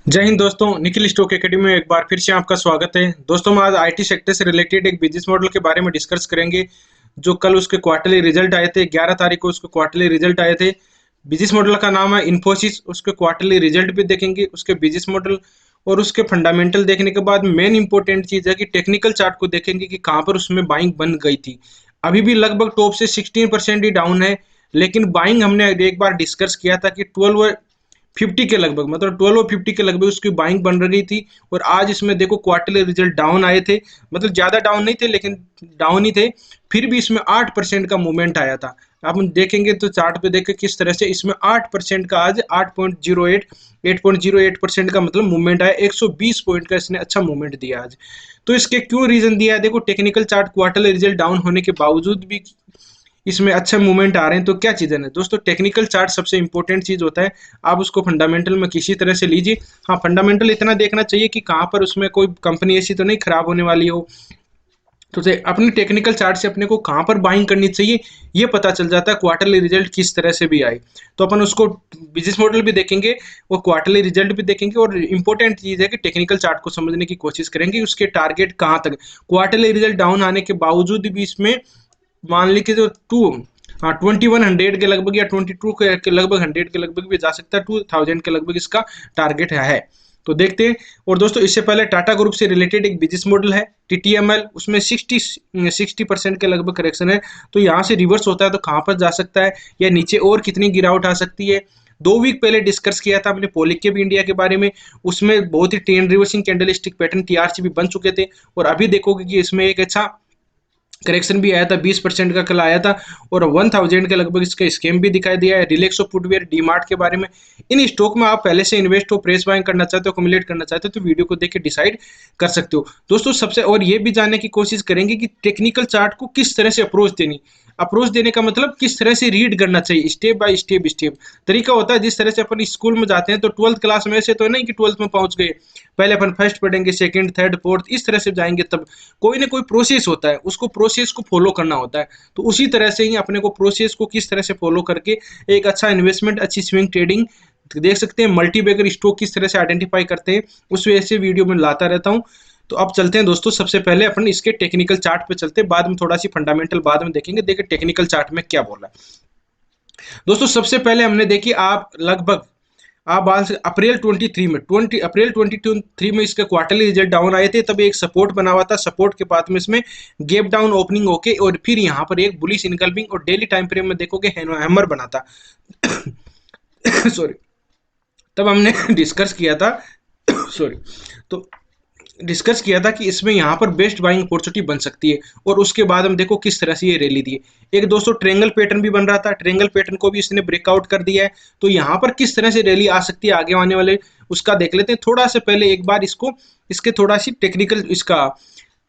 जय हिंद दोस्तों, Nikhil stock academy में एक बार फिर से आपका स्वागत है। दोस्तों हम आज आईटी सेक्टर से रिलेटेड एक बिजनेस मॉडल के बारे में डिस्कस करेंगे। जो कल उसके क्वार्टरली रिजल्ट आए थे, 11 तारीख को उसके क्वार्टरली रिजल्ट आए थे। बिजनेस मॉडल का नाम है इन्फोसिस। उसके क्वार्टरली रिजल्ट भी देखेंगे, उसके बिजनेस मॉडल और उसके फंडामेंटल देखने के बाद मेन इंपॉर्टेंट चीज है कि टेक्निकल चार्ट को देखेंगे कि कहाँ पर उसमें बाइंग बन गई थी। अभी भी लगभग टॉप से 16% ही डाउन है, लेकिन बाइंग हमने एक बार डिस्कस किया था कि 1250 के लगभग, मतलब 1250 के लगभग उसकी बाइंग बन रही थी। और आज इसमें देखो क्वार्टरली रिजल्ट डाउन आए थे, मतलब ज्यादा डाउन नहीं थे लेकिन डाउन ही थे। फिर भी इसमें 8% का मूवमेंट आया था। आप हम देखेंगे तो चार्ट पे देखें किस तरह से इसमें 8% का, आज 8.08% का मतलब मूवमेंट आया। 120 पॉइंट का इसने अच्छा मूवमेंट दिया आज। तो इसके क्यों रीजन दिया है, देखो technical chart quarterly result down होने के बावजूद भी इसमें अच्छे मूवमेंट आ रहे हैं। तो क्या चीज़ है ना दोस्तों, टेक्निकल चार्ट सबसे इंपॉर्टेंट चीज़ होता है। आप उसको फंडामेंटल में किसी तरह से लीजिए। हाँ, फंडामेंटल इतना देखना चाहिए कि कहाँ पर उसमें कोई कंपनी ऐसी तो नहीं खराब होने वाली हो। तो अपनी टेक्निकल चार्ट से अपने को कहाँ पर बाइंग करनी चाहिए ये पता चल जाता है, क्वार्टरली रिजल्ट किस तरह से भी आए। तो अपन उसको बिजनेस मॉडल भी देखेंगे और क्वार्टरली रिजल्ट भी देखेंगे, और इंपॉर्टेंट चीज़ है कि टेक्निकल चार्ट को समझने की कोशिश करेंगे उसके टारगेट कहाँ तक। क्वार्टरली रिजल्ट डाउन आने के बावजूद भी इसमें मान ली कि जो टू, हाँ 2100 के लगभग या 22 के लगभग 100 के लगभग भी जा सकता है। 2000 के लगभग इसका टारगेट है। तो देखते हैं। और दोस्तों इससे पहले टाटा ग्रुप से रिलेटेड एक बिजनेस मॉडल है टीटीएमएल, उसमें 60% के लगभग करेक्शन है। तो यहाँ से रिवर्स होता है तो कहाँ पर जा सकता है, या नीचे और कितनी गिरावट आ सकती है। 2 वीक पहले डिस्कस किया था हमने पॉलीकेब इंडिया के बारे में। उसमें बहुत ही trend reversing candlestick pattern TRC भी बन चुके थे। और अभी देखोगे कि इसमें एक अच्छा करेक्शन भी आया था, 20% का कल आया था। और 1000 के लगभग इसका स्कैम भी दिखाई दिया है। रिलैक्सो फुटवेयर, डीमार्ट के बारे में। इन स्टॉक में आप पहले से इन्वेस्ट हो, प्रेस बाइंग करना चाहते हो, अक्यूमुलेट करना चाहते हो, तो वीडियो को देख के डिसाइड कर सकते हो दोस्तों। सबसे और ये भी जानने की कोशिश करेंगे कि टेक्निकल चार्ट को किस तरह से अप्रोच देने का मतलब किस तरह से रीड करना चाहिए, स्टेप बाय स्टेप तरीका होता है। जिस तरह से अपन स्कूल में जाते हैं तो 12th क्लास में से तो नहीं कि 12th में पहुंच गए, पहले अपन फर्स्ट पढ़ेंगे, सेकंड, थर्ड, फोर्थ, इस तरह से जाएंगे। तब कोई ना कोई प्रोसेस होता है, उसको प्रोसेस को फॉलो करना होता है। तो उसी तरह से ही अपने को प्रोसेस को किस तरह से फॉलो करके एक अच्छा इन्वेस्टमेंट, अच्छी स्विंग ट्रेडिंग देख सकते हैं। मल्टीबैगर स्टॉक किस तरह से आइडेंटिफाई करते हैं, उस वजह से वीडियो में लाता रहता हूँ। तो अब चलते हैं दोस्तों, सबसे पहले अपन इसके टेक्निकल चार्ट पे चलते हैं, बाद में थोड़ा सी फंडामेंटल बाद में देखेंगे। देखिए टेक्निकल चार्ट में क्या बोल रहा है दोस्तों। सबसे पहले हमने देखी, आप लगभग आप बात से अप्रैल 23 में 20 अप्रैल 23 में इसके क्वार्टरली रिजल्ट डाउन आए थे। तब एक सपोर्ट बना हुआ था, सपोर्ट के बाद में इसमें गैप डाउन ओपनिंग होके और फिर यहाँ पर एक बुलिश इनकल्बिंग, और डेली टाइम फ्रेम में देखोगे हैमर बना था। सॉरी। तब हमने डिस्कस किया था, सॉरी, तो डिस्कस किया था कि इसमें यहाँ पर बेस्ट बाइंग अपॉर्चुनिटी बन सकती है। और उसके बाद हम देखो किस तरह से ये रैली दी है। एक दोस्तों ट्रेंगल पैटर्न भी बन रहा था, ट्रेंगल पैटर्न को भी इसने ब्रेकआउट कर दिया है। तो यहाँ पर किस तरह से रैली आ सकती है आगे आने वाले, उसका देख लेते हैं। थोड़ा से पहले एक बार इसको, इसके थोड़ा सी टेक्निकल, इसका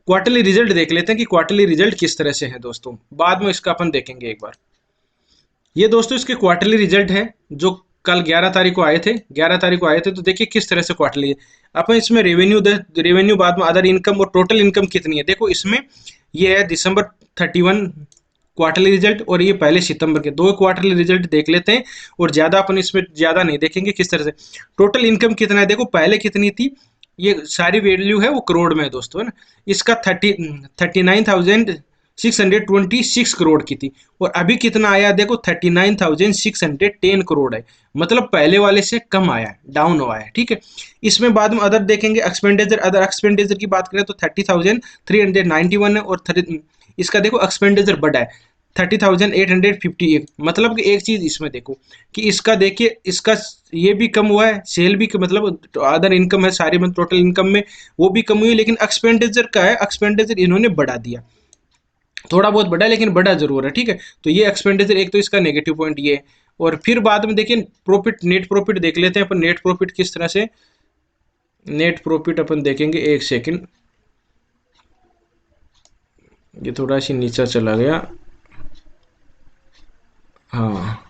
क्वार्टरली रिजल्ट देख लेते हैं कि क्वार्टरली रिजल्ट किस तरह से है दोस्तों, बाद में इसका अपन देखेंगे एक बार। ये दोस्तों इसके क्वार्टरली रिजल्ट है जो कल 11 तारीख को आए थे। 11 तारीख को आए थे। तो देखिए किस तरह से क्वार्टरली अपन इसमें रेवेन्यू, बाद में अदर इनकम और टोटल इनकम कितनी है। देखो इसमें ये है दिसंबर 31 क्वार्टरली रिजल्ट, और ये पहले सितंबर के 2 क्वार्टरली रिजल्ट देख लेते हैं। और ज्यादा अपन इसमें ज्यादा नहीं देखेंगे, किस तरह से टोटल इनकम कितना है। देखो पहले कितनी थी, ये सारी वैल्यू है वो करोड़ में है दोस्तों, है ना। इसका 39,626 करोड़ की थी। और अभी कितना आया देखो, 39,610 करोड़ है। मतलब पहले वाले से कम आया है, डाउन हुआ है, ठीक है। इसमें बाद में अदर देखेंगे, एक्सपेंडिचर, अदर एक्सपेंडिचर की बात करें तो 30,391 है। और इसका देखो एक्सपेंडिचर बढ़ा है 30,858। मतलब कि एक चीज इसमें देखो कि इसका देखिए, इसका ये भी कम हुआ है, सेल भी मतलब अदर इनकम है सारी, मतलब टोटल इनकम में वो भी कम हुई है। लेकिन एक्सपेंडिचर का है, एक्सपेंडिचर इन्होंने बढ़ा दिया, थोड़ा बहुत बढ़ा लेकिन बढ़ा जरूर है, ठीक है। तो ये एक्सपेंडिचर एक तो इसका नेगेटिव पॉइंट ये है। और फिर बाद में देखिए प्रॉफिट, नेट प्रॉफिट देख लेते हैं अपन। नेट प्रॉफिट किस तरह से, नेट प्रॉफिट अपन देखेंगे, एक सेकंड, ये थोड़ा सी नीचा चला गया। हाँ,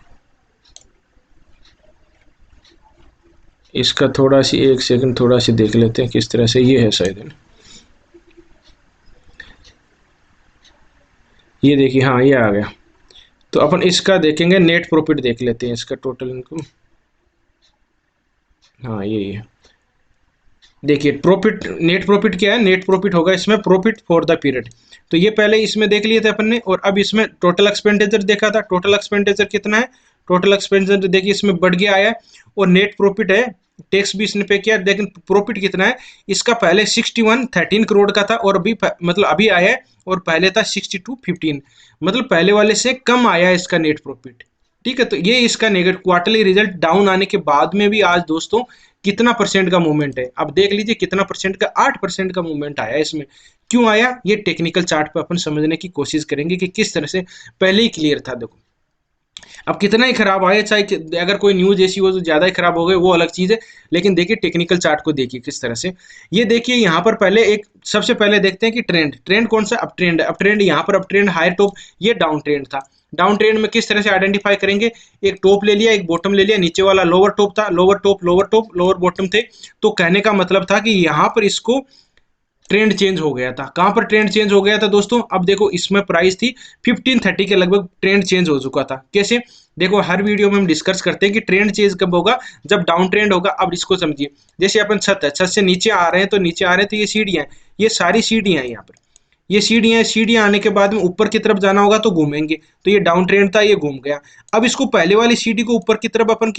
इसका थोड़ा सी, एक सेकंड, थोड़ा सी देख लेते हैं किस तरह से ये है शायद। ये देखिए, हाँ ये आ गया। तो अपन इसका देखेंगे, नेट प्रॉफिट देख लेते हैं इसका, टोटल इनकम, हाँ यही है। देखिए प्रॉफिट, नेट प्रॉफिट क्या है, नेट प्रॉफिट होगा इसमें प्रॉफिट फॉर द पीरियड। तो ये पहले इसमें देख लिए थे अपन ने, और अब इसमें टोटल एक्सपेंडिचर देखा था। टोटल एक्सपेंडिचर कितना है, टोटल एक्सपेंडिचर देखिए इसमें बढ़ गया आया है, और नेट प्रॉफिट है, टैक्स भी इसने पे किया, लेकिन प्रॉफिट कितना है इसका, पहले 6113 करोड़ का था, और अभी मतलब अभी आया है, और पहले था 6215, मतलब पहले वाले से कम आया है इसका नेट प्रॉफिट। ठीक है, तो ये इसका नेगेटिव क्वार्टरली रिजल्ट डाउन आने के बाद में भी आज दोस्तों कितना परसेंट का मूवमेंट है, अब देख लीजिए कितना परसेंट का, 8% का मूवमेंट आया इसमें। क्यों आया, ये टेक्निकल चार्ट पे अपन समझने की कोशिश करेंगे कि किस तरह से, पहले ही क्लियर था देखो। अब कितना ही खराब आए, चाहे अगर कोई न्यूज ऐसी हो तो ज्यादा ही खराब हो गए वो अलग चीज है, लेकिन देखिए टेक्निकल चार्ट को देखिए किस तरह से। ये देखिए यहाँ पर पहले एक, सबसे पहले देखते हैं कि ट्रेंड, ट्रेंड कौन सा, अप ट्रेंड है। अप ट्रेंड यहाँ पर, अप ट्रेंड हायर टॉप, ये डाउन ट्रेंड था। डाउन ट्रेंड में किस तरह से आइडेंटिफाई करेंगे, एक टॉप ले लिया, एक बॉटम ले लिया, नीचे वाला लोअर टॉप था, lower top lower top lower bottom थे। तो कहने का मतलब था कि यहाँ पर इसको ट्रेंड चेंज हो गया था। कहां पर ट्रेंड चेंज हो गया था दोस्तों, अब देखो इसमें प्राइस थी 1530 के लगभग, ट्रेंड चेंज हो चुका था। कैसे, देखो हर वीडियो में हम डिस्कस करते हैं कि ट्रेंड चेंज कब होगा, जब डाउन ट्रेंड होगा। अब इसको समझिए, जैसे अपन छत है, छत से नीचे आ रहे हैं, तो नीचे आ रहे हैं तो ये सीढ़ियां हैं, ये सारी सीढ़ियां हैं यहाँ पर, ये सीढ़ियां, सीढ़ियां आने के बाद में ऊपर की तरफ जाना होगा तो घूमेंगे, तो ये डाउन ट्रेंड था, ये घूम गया। अब इसको पहले वाली सीढ़ी को ऊपर की तरफ अपन